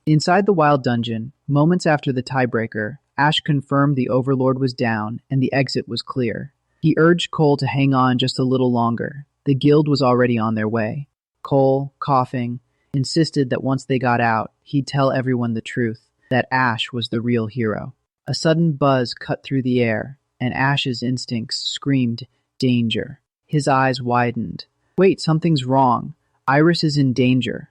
Inside the wild dungeon, moments after the tiebreaker, Ash confirmed the Overlord was down and the exit was clear. He urged Cole to hang on just a little longer. The guild was already on their way. Cole, coughing, insisted that once they got out, he'd tell everyone the truth, that Ash was the real hero. A sudden buzz cut through the air, and Ash's instincts screamed, "Danger." His eyes widened. "Wait, something's wrong. Iris is in danger."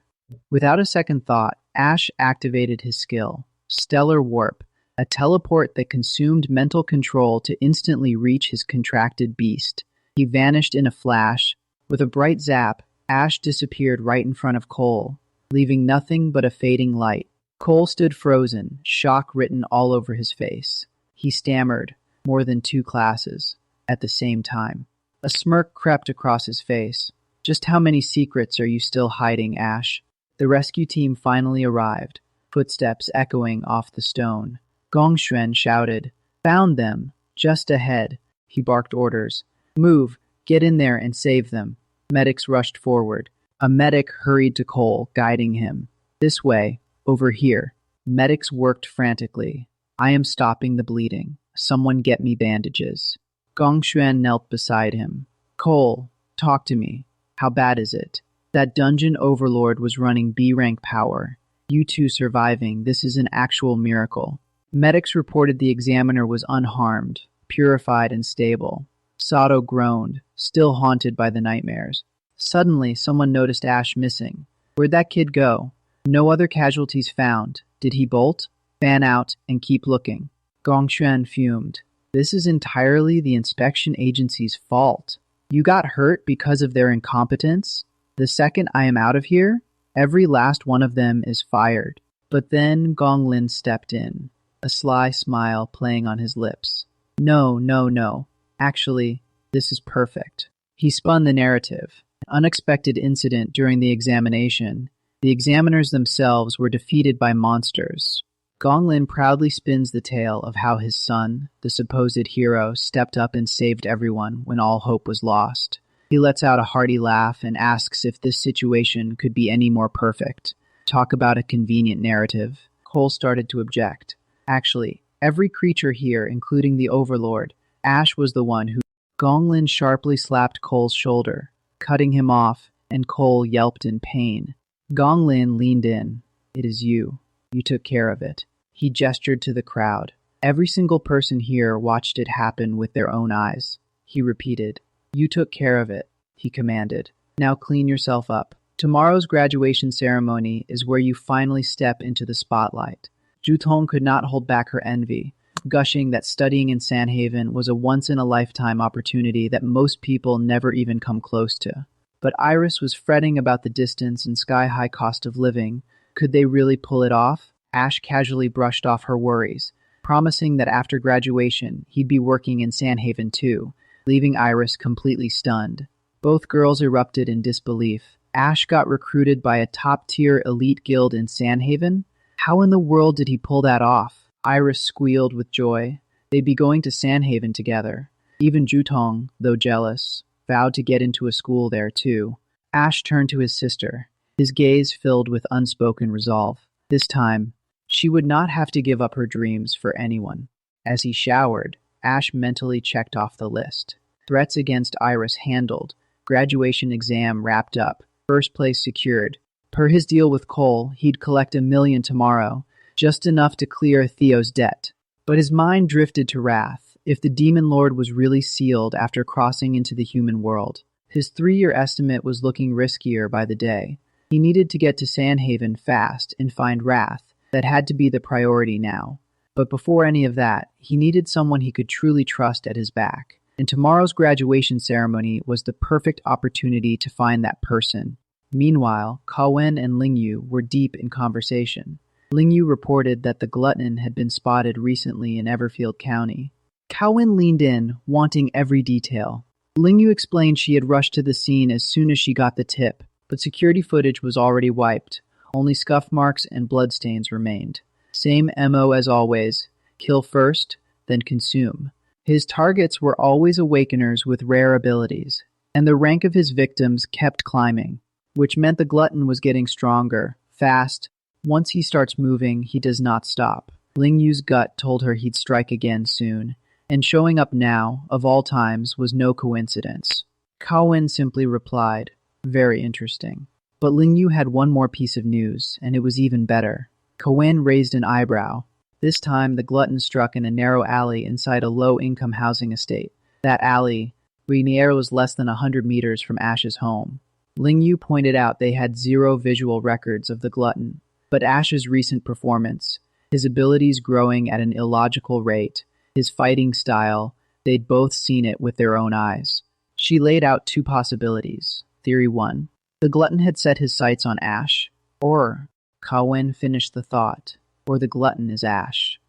Without a second thought, Ash activated his skill, Stellar Warp, a teleport that consumed mental control to instantly reach his contracted beast. He vanished in a flash. With a bright zap, Ash disappeared right in front of Cole, leaving nothing but a fading light. Cole stood frozen, shock written all over his face. He stammered, "More than 2 classes," at the same time. A smirk crept across his face. "Just how many secrets are you still hiding, Ash?" The rescue team finally arrived, footsteps echoing off the stone. Gong Cheng shouted, "Found them! Just ahead!" He barked orders. "Move! Get in there and save them!" Medics rushed forward. A medic hurried to Cole, guiding him. "This way. Over here." Medics worked frantically. "I am stopping the bleeding. Someone get me bandages." Gong Cheng knelt beside him. "Cole, talk to me. How bad is it?" "That dungeon overlord was running B-rank power. You two surviving, this is an actual miracle." Medics reported the examiner was unharmed, purified and stable. Sato groaned, still haunted by the nightmares. Suddenly, someone noticed Ash missing. "Where'd that kid go?" "No other casualties found. Did he bolt?" "Fan out and keep looking." Gong Cheng fumed. "This is entirely the inspection agency's fault. You got hurt because of their incompetence? The second I am out of here, every last one of them is fired." But then Gong Lin stepped in, a sly smile playing on his lips. No. Actually, this is perfect." He spun the narrative. An unexpected incident during the examination. The examiners themselves were defeated by monsters. Gong Lin proudly spins the tale of how his son, the supposed hero, stepped up and saved everyone when all hope was lost. He lets out a hearty laugh and asks if this situation could be any more perfect. Talk about a convenient narrative. Cole started to object. "Actually, every creature here, including the Overlord, Ash was the one who..." Gong Lin sharply slapped Cole's shoulder, cutting him off, and Cole yelped in pain. Gong Lin leaned in. "It is you. You took care of it." He gestured to the crowd. "Every single person here watched it happen with their own eyes." He repeated. "You took care of it," he commanded. "Now clean yourself up. Tomorrow's graduation ceremony is where you finally step into the spotlight." Jutong could not hold back her envy, gushing that studying in Sandhaven was a once-in-a-lifetime opportunity that most people never even come close to. But Iris was fretting about the distance and sky-high cost of living. Could they really pull it off? Ash casually brushed off her worries, promising that after graduation, he'd be working in Sandhaven too, leaving Iris completely stunned. Both girls erupted in disbelief. Ash got recruited by a top-tier elite guild in Sandhaven? How in the world did he pull that off? Iris squealed with joy. They'd be going to Sandhaven together. Even Jutong, though jealous, vowed to get into a school there too. Ash turned to his sister, his gaze filled with unspoken resolve. This time, she would not have to give up her dreams for anyone. As he showered, Ash mentally checked off the list. Threats against Iris handled. Graduation exam wrapped up. First place secured. Per his deal with Cole, he'd collect $1 million tomorrow, just enough to clear Theo's debt. But his mind drifted to wrath. If the Demon Lord was really sealed after crossing into the human world, his 3-year estimate was looking riskier by the day. He needed to get to Sandhaven fast and find Wrath. That had to be the priority now. But before any of that, he needed someone he could truly trust at his back. And tomorrow's graduation ceremony was the perfect opportunity to find that person. Meanwhile, Kawen and Lingyu were deep in conversation. Lingyu reported that the Glutton had been spotted recently in Everfield County. Kawen leaned in, wanting every detail. Lingyu explained she had rushed to the scene as soon as she got the tip, but security footage was already wiped. Only scuff marks and bloodstains remained. Same MO as always. Kill first, then consume. His targets were always awakeners with rare abilities, and the rank of his victims kept climbing, which meant the Glutton was getting stronger, fast, Once he starts moving, he does not stop. Ling Yu's gut told her he'd strike again soon, and showing up now, of all times, was no coincidence. Cao Wen simply replied, "Very interesting." But Ling Yu had one more piece of news, and it was even better. Cao Wen raised an eyebrow. This time, the glutton struck in a narrow alley inside a low-income housing estate. That alley, Rainier, was less than 100 meters from Ash's home. Ling Yu pointed out they had zero visual records of the glutton, but Ash's recent performance, his abilities growing at an illogical rate, his fighting style, they'd both seen it with their own eyes. She laid out two possibilities. Theory 1. The glutton had set his sights on Ash, or, Cao Wen finished the thought, or the glutton is Ash.